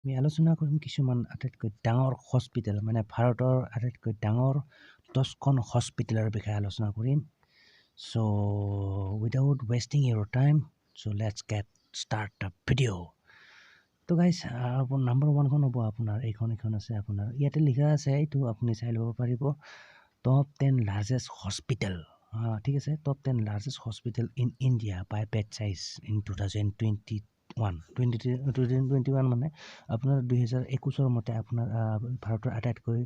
আমি আলোচনা কৰিম কিছুমান আটাইতকৈ ডাঙৰ হস্পিটেল মানে ভাৰতৰ আটাইতকৈ ডাঙৰ 10খন হস্পিটেলৰ বিষয়ে আলোচনা কৰিম। So without wasting your time, so let's get start the video. তো গাইজ নাম্বাৰ 1খন হ'ব আপোনাৰ এইখন আছে আপোনাৰ ইয়াতে লিখা আছে এইটো আপুনি চাই ল'ব পাৰিব টপ 10 লাৰ্জেষ্ট হস্পিটেল ঠিক আছে top 10 largest hospital in India by bed size in 2021 মানে আপোনাৰ 2021 মতে আপোনাৰ ভাৰতৰ আটাইতকৈ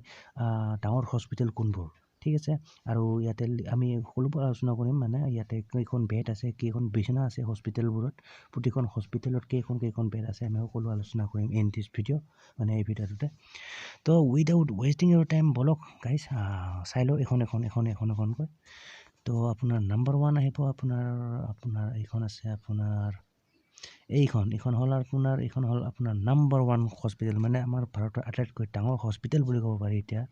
ডাঙৰ হস্পিটেল কোনবোৰ ঠিক আছে আৰু ইয়াতে আমি সকলোবোৰ আলোচনা কৰিম মানে ইয়াতে কেইখন বেড আছে কেইখন বিছনা আছে হস্পিটেলবোৰত প্ৰতিখন হস্পিটেলত কেইখন বেড আছে আমি সকলো আলোচনা কৰিম ইন দিছ ভিডিঅ' মানে এই ভিডিঅ'টোতে তো উইদাউট ৱেষ্টিং ইউৰ টাইম বলক গাইজ চাই লওঁ এখনকৈ তো আপোনাৰ নাম্বাৰ 1 আহিব আপোনাৰ এইখন আছে আপোনাৰ এইখন হ'ল আপোনাৰ নাম্বাৰ 1 হস্পিটেল মানে আমাৰ ভাৰতৰ আটাইতকৈ ডাঙৰ হস্পিটেল বুলি ক'ব পাৰি এতিয়া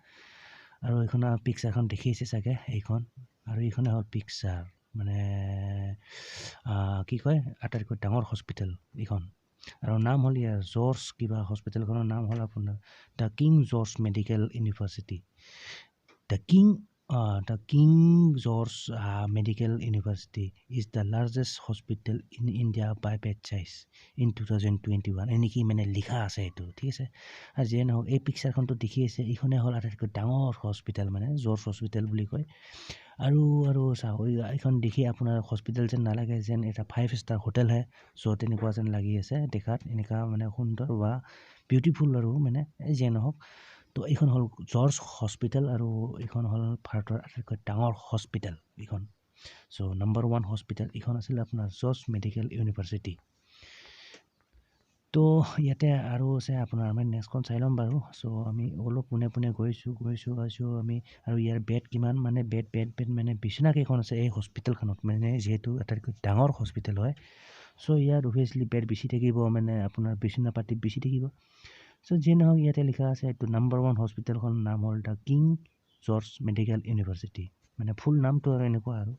আৰু এইখন পিকচাৰখন দেখিছে চাগে এইখন আৰু এইখনে হ'ল পিকচাৰ মানে কি কয় আটাইতকৈ ডাঙৰ হস্পিটেল এইখন আৰু নাম হ'ল ইয়াৰ জৰ্জ কিবা হস্পিটেলখনৰ নাম হ'ল আপোনাৰ the King George Medical University the King George Medical University is the largest hospital in India by bed size in 2021 এনেকৈ মানে লিখা আছে এইটো ঠিক আছে আৰু যিয়ে নহওক এই পিকচাৰখনটো দেখি আছে এইখনে হ'ল আটাইতকৈ ডাঙৰ হস্পিটেল মানে জৰ্জ হস্পিটেল বুলি কয় আৰু চাওক এইখন দেখি আপোনাৰ হস্পিটেল যেন নালাগে যেন এটা 5 ষ্টাৰ হোটেলহে চ' তেনেকুৱা যেন লাগি আছে দেখাত এনেকুৱা মানে সুন্দৰ বা বিউটিফুল আৰু মানে যিয়ে নহওক তো এইখন হ'ল জৰ্জ হস্পিটেল আৰু এইখন হ'ল ভাৰতৰ আটাইতকৈ ডাঙৰ হস্পিটেল এইখন চ' নাম্বাৰ 1 হস্পিটেল এইখন আছিল আপোনাৰ জৰ্জ মেডিকেল ইউনিভাৰ্চিটি তো ইয়াতে আৰু আছে আপোনাৰ আমি নেক্সটখন চাই ল'ম বাৰু চ' আমি অলপ পোনে গৈছোঁ আমি আৰু ইয়াৰ বেড কিমান মানে বেড মানে বিচনা কেইখন আছে এই হস্পিটেলখনত মানে যিহেতু আটাইতকৈ ডাঙৰ হস্পিটেল হয় চ' ইয়াত অভিয়াছলি বেড বেছি থাকিব মানে আপোনাৰ বিচনা পাতি বেছি থাকিব চ' যিয়ে নহওক ইয়াতে লিখা আছে এইটো নাম্বাৰ 1 হস্পিটেলখনৰ নাম হ'ল the King George Medical university মানে ফুল নামটো আৰু এনেকুৱা আৰু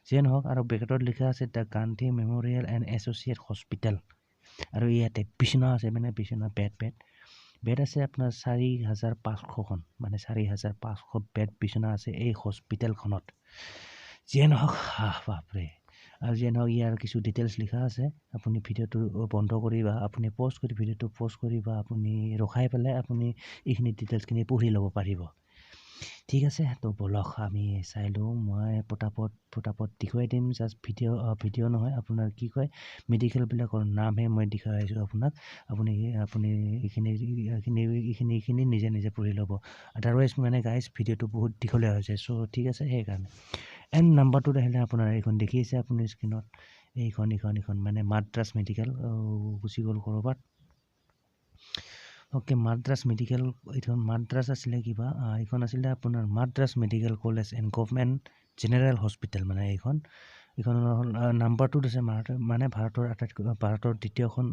যিয়ে নহওক আৰু ব্ৰেকেটত লিখা আছে the Gandhi memorial and associate hospital আৰু ইয়াতে বিচনা আছে মানে বিচনা বেড আছে আপোনাৰ 4,500খন মানে 4,500 বেড বিচনা আছে এই হস্পিটেলখনত যিয়ে নহওক বাপৰে আৰু যিয়ে নহওক ইয়াৰ কিছু ডিটেইলছ লিখা আছে আপুনি ভিডিঅ'টো বন্ধ কৰি বা আপুনি ভিডিঅ'টো পজ কৰি বা আপুনি ৰখাই পেলাই আপুনি এইখিনি ডিটেইলছখিনি পঢ়ি ল'ব পাৰিব ঠিক আছে তো বলক আমি চাই লওঁ মই পটাপট দেখুৱাই দিম জাষ্ট ভিডিঅ' নহয় আপোনাৰ কি কয় মেডিকেলবিলাকৰ নামহে মই দেখুৱাই আছোঁ আপোনাক আপুনি এইখিনি নিজে পঢ়ি ল'ব আদাৰৱাইজ মানে গাইজ ভিডিঅ'টো বহুত দীঘলীয়া হৈছে চ' ঠিক আছে সেইকাৰণে এণ্ড নাম্বাৰটোত আহিলে আপোনাৰ এইখন দেখিছে আপুনি স্ক্ৰীণত এইখন মানে মাদ্ৰাছ মেডিকেল গুচি গ'ল ক'ৰবাত অ'কে মাদ্ৰাছ মেডিকেল এইখন মাদ্ৰাছ আছিলে কিবা এইখন আছিলে আপোনাৰ Madras medical College and government general hospital মানে এইখনৰ নাম্বাৰটোত আছে মানে ভাৰতৰ দ্বিতীয়খন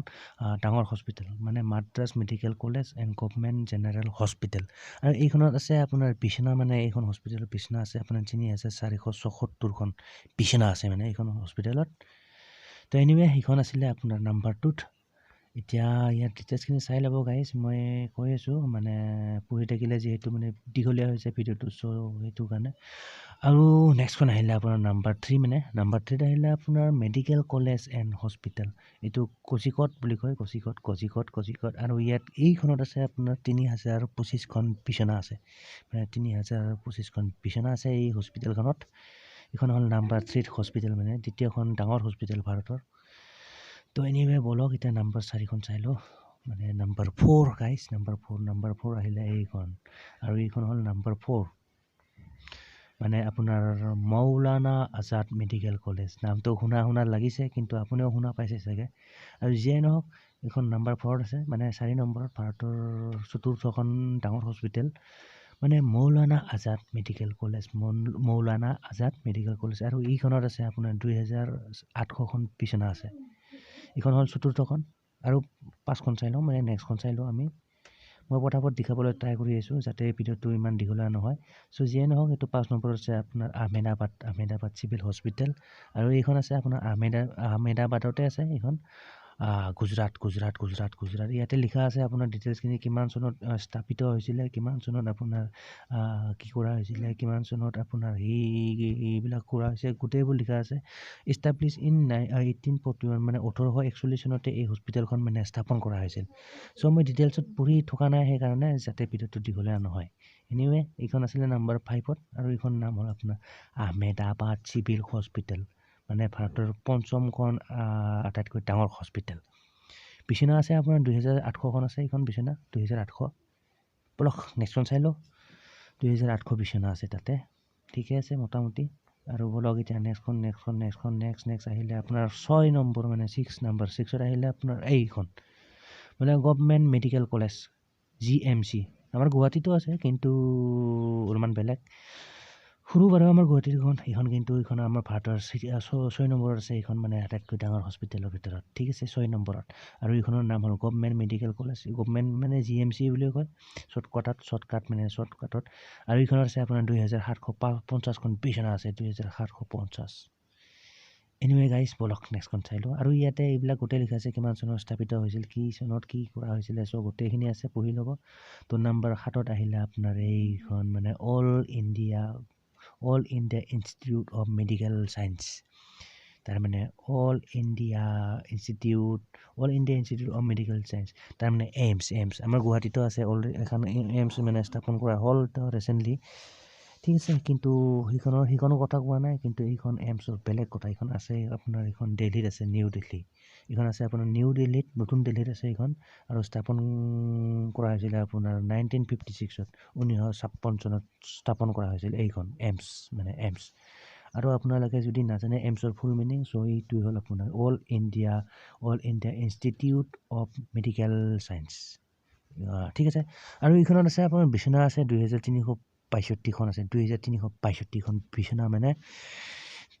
ডাঙৰ হস্পিটেল মানে Madras medical College and government general hospital আৰু এইখনত আছে আপোনাৰ বিচনা মানে এইখন হস্পিটেলত বিচনা আছে আপোনাৰ 3,474খন বিচনা আছে মানে এইখন হস্পিটেলত তো এনিৱে সেইখন আছিলে আপোনাৰ নাম্বাৰটোত এতিয়া ইয়াৰ ডিটেইলছখিনি চাই ল'ব গাইজ মই কৈ আছোঁ মানে পঢ়ি থাকিলে যিহেতু মানে দীঘলীয়া হৈছে ভিডিঅ'টো চ' সেইটো কাৰণে আৰু নেক্সটখন আহিলে আপোনাৰ নাম্বাৰ 3 মানে নাম্বাৰ 3ত আহিলে আপোনাৰ মেডিকেল কলেজ এণ্ড হস্পিটেল এইটো কোচিকট বুলি কয় কোচিকট আৰু ইয়াত এইখনত আছে আপোনাৰ 3,025খন বিচনা আছে মানে 3,025খন বিচনা আছে এই হস্পিটেলখনত এইখন হ'ল নাম্বাৰ 3 হস্পিটেল মানে দ্বিতীয়খন ডাঙৰ হস্পিটেল ভাৰতৰ তো এনিৱে বলক এতিয়া নাম্বাৰ 4খন চাই লওঁ মানে নাম্বাৰ 4 গাইজ নাম্বাৰ 4 আহিলে এইখন আৰু এইখন হ'ল নাম্বাৰ 4 মানে আপোনাৰ মৌলানা আজাদ মেডিকেল কলেজ নামটো শুনা লাগিছে কিন্তু আপুনিও শুনা পাইছে চাগে আৰু যিয়ে নহওক এইখন নাম্বাৰ 4 আছে মানে 4 নম্বৰত ভাৰতৰ 4ৰ্থখন ডাঙৰ হস্পিটেল মানে মৌলানা আজাদ মেডিকেল কলেজ আৰু এইখনত আছে আপোনাৰ 2,800খন বিচনা আছে এইখন হ'ল 4ৰ্থখন আৰু 5খন চাই লওঁ মানে নেক্সটখন চাই লওঁ মই পটাপট দেখাবলৈ ট্ৰাই কৰি আছোঁ যাতে ভিডিঅ'টো ইমান দীঘলীয়া নহয় চ' যিয়ে নহওক এইটো 5 নম্বৰত আছে আপোনাৰ আহমেদাবাদ চিভিল হস্পিটেল আৰু এইখন আছে আপোনাৰ আহমেদাবাদতে আছে এইখন গুজৰাট ইয়াতে লিখা আছে আপোনাৰ ডিটেইলছখিনি কিমান চনত স্থাপিত হৈছিলে, কিমান চনত আপোনাৰ কি কৰা হৈছিলে, কিমান চনত আপোনাৰ এইবিলাক কৰা হৈছে, গোটেইবোৰ লিখা আছে। ইষ্টাব্লিছ ইন 1841 মানে 1841 চনতে এই হস্পিটেলখন মানে স্থাপন কৰা হৈছিল। চ' মই ডিটেইলছত পঢ়ি থকা নাই, সেইকাৰণে যাতে ভিডিঅ'টো দীঘলীয়া নহয়। এনিৱে এইখন আছিলে নাম্বাৰ 5ত, আৰু এইখন নাম হ'ল আপোনাৰ আহমেদাবাদ চিভিল হস্পিটেল, মানে ভাৰতৰ পঞ্চমখন আটাইতকৈ ডাঙৰ হস্পিটেল। বিচনা আছে আপোনাৰ 2800খন আছে, এইখন বিচনা 2800। বলক নেক্সটখন চাই লওঁ। 2800 বিচনা আছে তাতে, ঠিকে আছে মোটামুটি। আৰু বলক এতিয়া নেক্সট আহিলে আপোনাৰ 6 নম্বৰ, মানে 6ত আহিলে আপোনাৰ এইখন মানে গভৰ্ণমেণ্ট মেডিকেল কলেজ GMC। আমাৰ গুৱাহাটীতো আছে, কিন্তু অলপমান বেলেগ সৰু বাৰু আমাৰ গুৱাহাটীৰখন। এইখন কিন্তু এইখন আমাৰ ভাৰতৰ 6 নম্বৰত আছে, এইখন মানে আটাইতকৈ ডাঙৰ হস্পিটেলৰ ভিতৰত, ঠিক আছে 6 নম্বৰত। আৰু এইখনৰ নাম হ'ল গভৰ্ণমেণ্ট মেডিকেল কলেজ, গভৰ্ণমেণ্ট মানে GMC বুলি কয় শ্বৰ্টকাটত। আৰু এইখনত আছে আপোনাৰ 2750খন বিচনা আছে, 2750। এনিৱে গাইজ বলক নেক্সটখন চাই লওঁ। আৰু ইয়াতে এইবিলাক গোটেই লিখা আছে কিমান চনত স্থাপিত হৈছিল, কি চনত কি কৰা হৈছিলে, চ' গোটেইখিনি আছে, পঢ়ি ল'ব। তো নাম্বাৰ 7ত আহিলে আপোনাৰ এইখন মানে all India institute of medical science, তাৰমানে all India institute of medical science, তাৰমানে এইমছ। আমাৰ গুৱাহাটীতো আছে অলৰেডি এখন এইমছ মানে স্থাপন কৰা হ'ল ৰিচেণ্টলি, ঠিক আছে। কিন্তু সেইখনৰ কথা কোৱা নাই, কিন্তু এইখন এইমছৰ বেলেগ কথা। এইখন আছে আপোনাৰ, এইখন দিল্লীত আছে, নিউ দিল্লী। এইখন আছে আপোনাৰ নিউ দিল্লীত, নতুন দিল্লীত আছে এইখন। আৰু স্থাপন কৰা হৈছিলে আপোনাৰ 1956ত, 1956 চনত স্থাপন কৰা হৈছিল এইখন এইমছ। আৰু আপোনালোকে যদি নাজানে এইমছৰ ফুল মিনিং, চ' এইটো হ'ল আপোনাৰ all India institute of medical science, ঠিক আছে। আৰু এইখনত আছে আপোনাৰ বিচনা আছে 2362খন আছে, 2362খন বিচনা, মানে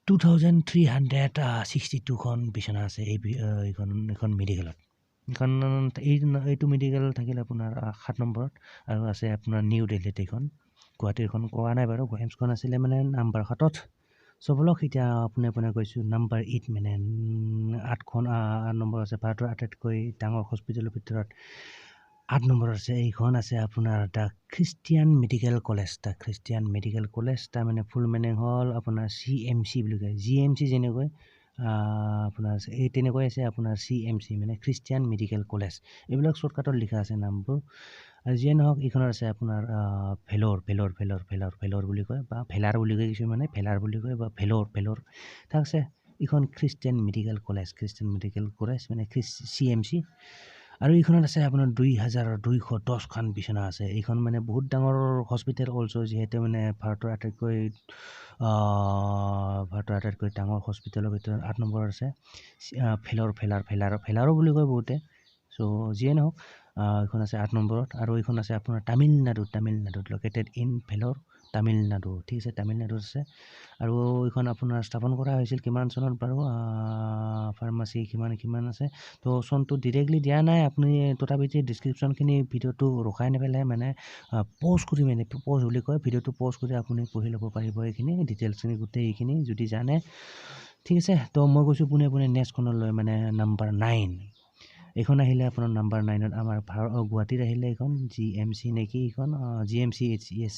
2362খন বিচনা আছে এইখন মেডিকেলত। এইটো মেডিকেল থাকিলে আপোনাৰ 7 নম্বৰত। আৰু আছে আপোনাৰ নিউ দিল্লীত, এইখন গুৱাহাটীৰখন কোৱা নাই বাৰু, এইমছখন আছিলে মানে নাম্বাৰ 7ত। চ' বলক এতিয়া আপোনাৰ কৈছোঁ নাম্বাৰ 8, মানে 8 নম্বৰ আছে ভাৰতৰ আটাইতকৈ ডাঙৰ হস্পিটেলৰ ভিতৰত। 8 নম্বৰত আছে, এইখন আছে আপোনাৰ দ্য খ্ৰীষ্টিয়ান মেডিকেল কলেজ। তাৰ মানে ফুল মিনিং হ'ল আপোনাৰ CMC বুলি কয়, GMC যেনেকৈ আপোনাৰ এই তেনেকৈ আছে আপোনাৰ CMC, মানে খ্ৰীষ্টিয়ান মেডিকেল কলেজ। এইবিলাক শ্বৰ্টকাটত লিখা আছে নামবোৰ। আৰু যিয়ে নহওক এইখনত আছে আপোনাৰ ভেলোৰ বুলি কয়, বা ভেলাৰ বুলি কয় কিছুমানে, ভেলাৰ বুলি কয়, বা ভেলোৰ ঠিক আছে। এইখন খ্ৰীষ্টিয়ান মেডিকেল কলেজ মানে CMC। আৰু এইখনত আছে আপোনাৰ 2210খন বিচনা আছে। এইখন মানে বহুত ডাঙৰ হস্পিটেল অলছ', যিহেতু মানে ভাৰতৰ আটাইতকৈ ডাঙৰ হস্পিটেলৰ ভিতৰত 8 নম্বৰত আছে ভেলাৰো বুলি কয় বহুতে। চ' যিয়ে নহওক এইখন আছে 8 নম্বৰত। আৰু এইখন আছে আপোনাৰ তামিলনাডুত লোকেটেড ইন ভেলোৰ, তামিলনাডু, ঠিক আছে, তামিলনাডুত আছে। আৰু এইখন আপোনাৰ স্থাপন কৰা হৈছিল কিমান চনত বাৰু, ফাৰ্মাচী কিমান আছে, তো চনটো ডিৰেক্টলি দিয়া নাই। আপুনি তথাপিতো ডিছক্ৰিপশ্যনখিনি ভিডিঅ'টো ৰখাই নেপেলাই, মানে প'জ বুলি কয়, ভিডিঅ'টো প'জ কৰি আপুনি পঢ়ি ল'ব পাৰিব এইখিনি ডিটেইলছখিনি গোটেই এইখিনি যদি জানে, ঠিক আছে। তো মই কৈছোঁ পোনে নেক্সটখনলৈ, মানে নাম্বাৰ 9। এইখন আহিলে আপোনাৰ নাম্বাৰ 9ত আমাৰ গুৱাহাটীত আহিলে এইখন GMC নেকি, এইখন GMC য়েছ,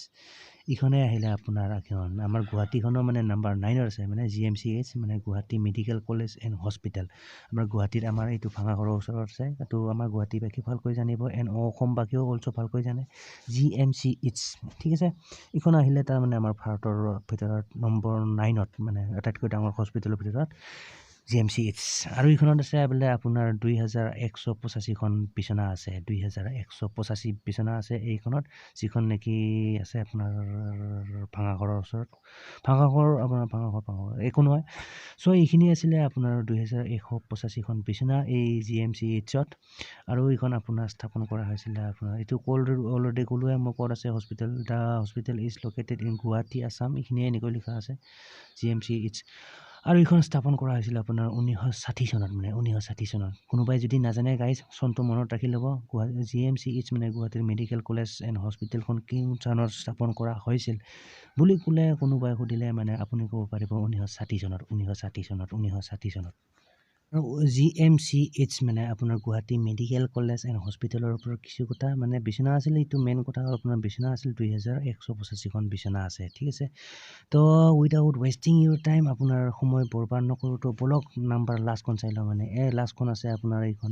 এইখনে আহিলে আপোনাৰ। এইখন আমাৰ গুৱাহাটীখনৰ মানে নাম্বাৰ 9ত আছে, মানে GMCH, মানে Guwahati medical College and hospital. আমাৰ গুৱাহাটীত আমাৰ এইটো ভাঙাঘৰৰ ওচৰত আছে। তো আমাৰ গুৱাহাটীবাসী ভালকৈ জানিব, অসমবাসীও অলছো ভালকৈ জানে GMCH, ঠিক আছে। এইখন আহিলে তাৰমানে আমাৰ ভাৰতৰ ভিতৰত নম্বৰ 9ত, মানে আটাইতকৈ ডাঙৰ হস্পিটেলৰ ভিতৰত GMCH। আৰু এইখনত আছে বোলে আপোনাৰ 2185খন বিচনা আছে, 2185 বিচনা আছে এইখনত, যিখন নেকি আছে আপোনাৰ ভাঙাঘৰৰ ওচৰত। ভাঙাঘৰ একো নহয়। চ' এইখিনি আছিলে আপোনাৰ 2185খন বিচনা এই GMCHত। আৰু এইখন আপোনাৰ স্থাপন কৰা হৈছিলে আপোনাৰ, এইটো অলৰেডি ক'লোৱে মই ক'ত আছে hospital, the hospital is located in Guwahati, Assam, এইখিনিয়ে এনেকৈ লিখা আছে GMCH। আৰু এইখন স্থাপন কৰা হৈছিল আপোনাৰ 1960 চনত, মানে 1960 চনত। কোনোবাই যদি নাজানে গাইজ, চনটো মনত ৰাখি ল'ব। GMCH মানে গুৱাহাটীৰ মেডিকেল কলেজ এণ্ড হস্পিটেলখন কিমান চনত স্থাপন কৰা হৈছিল বুলি ক'লে, কোনোবাই সুধিলে মানে আপুনি ক'ব পাৰিব 1960 চনত। GMCH মানে আপোনাৰ গুৱাহাটী মেডিকেল কলেজ এণ্ড হস্পিটেলৰ ওপৰত কিছু কথা মানে বিচনা আছিলে। এইটো মেইন কথা হ'ল আপোনাৰ বিচনা আছিল 2185খন বিচনা আছে, ঠিক আছে। তো উইদাউট ৱেষ্টিং ইউৰ টাইম আপোনাৰ সময় বৰবাদ নকৰোঁতো বলক নাম্বাৰ লাষ্টখন চাই লওঁ। মানে লাষ্টখন আছে আপোনাৰ এইখন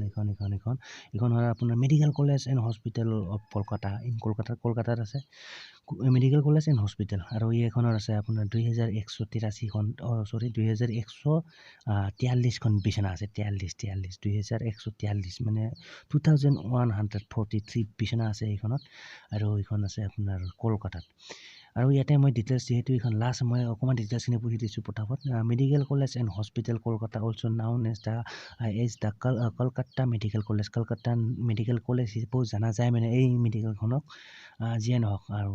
হয় আপোনাৰ medical College and hospital of Kolkata কলকাতাত আছে মেডিকেল কলেজ এণ্ড হস্পিটেল। আৰু এইখনৰ আছে আপোনাৰ 2183খন 2143খন বিচনা আছে। 2143 মানে 2143 বিচনা আছে এইখনত। আৰু এইখন আছে আপোনাৰ কলকাতাত। আৰু ইয়াতে মই ডিটেইলছ যিহেতু এইখন লাষ্ট মই অকণমান ডিটেইলছখিনি পঢ়ি দিছোঁ পটাপট। Medical College and Hospital Kolkata also' known as the Kolkata Medical College. Kolkata Medical College হিচাপেও জনা যায় মানে এই মেডিকেলখনক। যিয়ে নহওক আৰু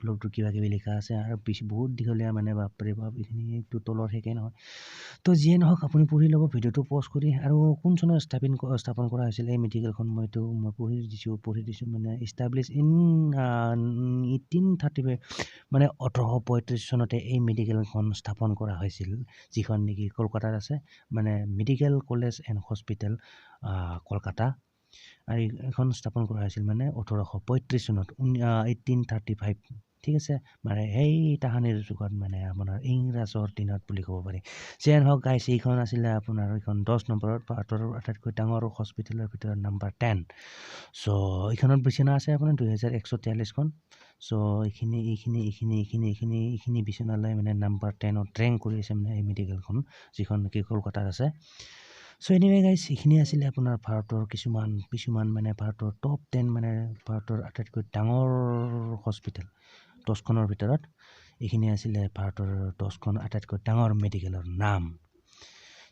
ব্লগটো কিবা কিবি লিখা আছে আৰু বহুত দীঘলীয়া মানে বাপৰে বাপ এইখিনিতো তলৰ শেষেই নহয়। তো যিয়ে নহওক আপুনি পঢ়ি ল'ব ভিডিঅ'টো পজ কৰি। আৰু কোন চনত স্থাপন কৰা হৈছিল এই মেডিকেলখন মই পঢ়ি দিছোঁ মানে ইষ্টাব্লিছ ইন 1835 মানে 1835 চনতে এই মেডিকেলখন স্থাপন কৰা হৈছিল, যিখন নেকি কলকাতাত আছে মানে medical College and Hospital Kolkata. আৰু এইখন স্থাপন কৰা হৈছিল মানে 1835 চনত 1835, ঠিক আছে। মানে সেই তাহানিৰ যুগত মানে আপোনাৰ ইংৰাজৰ দিনত বুলি ক'ব পাৰি। যিয়ে নহওক গাইছ এইখন আছিলে আপোনাৰ এইখন 10 নম্বৰত ভাৰতৰ আটাইতকৈ ডাঙৰ হস্পিটেলৰ ভিতৰত নাম্বাৰ 10। চ' এইখনত বিচনা আছে আপোনাৰ 2143খন। চ' এইখিনি বিচনালৈ মানে নাম্বাৰ 10ত ৰেংক কৰি আছে মানে এই মেডিকেলখন, যিখন নেকি কলকাতাত আছে। চ' এনিৱে গাইছ এইখিনি আছিলে আপোনাৰ ভাৰতৰ কিছুমান মানে ভাৰতৰ টপ 10 মানে ভাৰতৰ আটাইতকৈ ডাঙৰ হস্পিটেল 10খনৰ ভিতৰত। এইখিনি আছিলে ভাৰতৰ 10খন আটাইতকৈ ডাঙৰ মেডিকেলৰ নাম,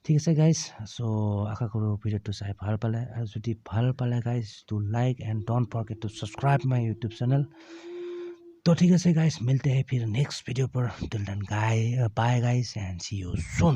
ঠিক আছে গাইজ। চ' আশা কৰোঁ ভিডিঅ'টো চাই ভাল পালে। আৰু যদি ভাল পালে guys to like and don't forget to subscribe my YouTube channel. তো ঠিক আছে গাইজ, মিলতে हैं फिर नेक्स्ट वीडियो पर। Till then bye guys and see you soon.